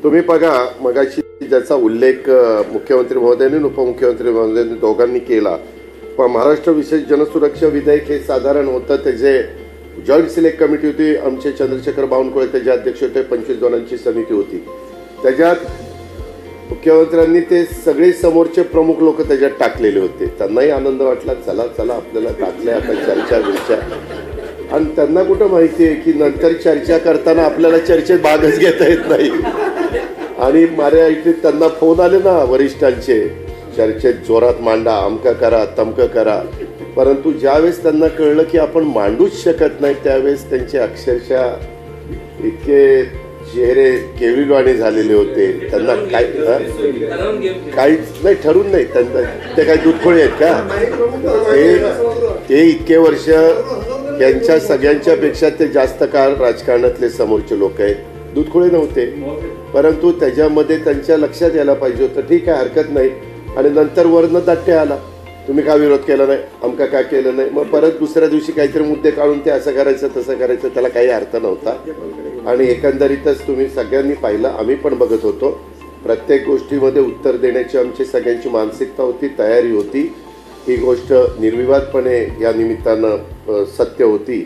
तुम्ही बघा मगाशी ज्याचा उल्लेख मुख्यमंत्री महोदयांनी आणि उपमुख्यमंत्री महोदयांनी दोघांनी केला, पण महाराष्ट्र विशेष जनसुरक्षा विधेयक हे साधारण होतं. त्याचे जॉईंट सिलेक्ट कमिटी होती, आमचे चंद्रशेखर बावनकुळे त्याचे अध्यक्ष होते, 25 जणांची समिती होती. त्याच्यात मुख्यमंत्र्यांनी ते सगळे समोरचे प्रमुख लोक त्याच्यात टाकलेले होते. त्यांनाही आनंद वाटला, चला चला आपल्याला टाकले आता चर्चा विचार. आणि त्यांना कुठं माहिती आहे की नंतर चर्चा करताना आपल्याला चर्चेत भागच घेता येत नाही. आणि माझ्या इथे त्यांना फोन आले ना वरिष्ठांचे, चर्चेत जोरात मांडा, अमकं करा तमकं करा. परंतु ज्यावेळेस त्यांना कळलं की आपण मांडूच शकत नाही, त्यावेळेस त्यांचे अक्षरशः इतके चेहरे केविलवाणी झालेले होते. त्यांना काहीच नाही, ठरून नाही. त्यांना ते काही दूधखोळे आहेत का? ते इतके वर्ष यांच्या सगळ्यांच्या पेक्षा ते जास्त काळ राजकारणातले समोरचे लोक आहेत, दूधखोळे नव्हते. परंतु त्याच्यामध्ये त्यांच्या लक्षात यायला पाहिजे होतं, ठीक आहे हरकत नाही. आणि नंतर वरनं दाट्य आला, तुम्ही का विरोध केला नाही, आमका का केलं नाही. मग परत दुसऱ्या दिवशी काहीतरी मुद्दे काढून ते असं करायचं तसं करायचं, त्याला काही अर्थ नव्हता. आणि एकंदरीतच तुम्ही सगळ्यांनी पाहिलं, आम्ही पण बघत होतो, प्रत्येक गोष्टीमध्ये उत्तर देण्याची आमची सगळ्यांची मानसिकता होती, तयारी होती. ही गोष्ट निर्विवादपणे या निमित्तानं सत्य होती.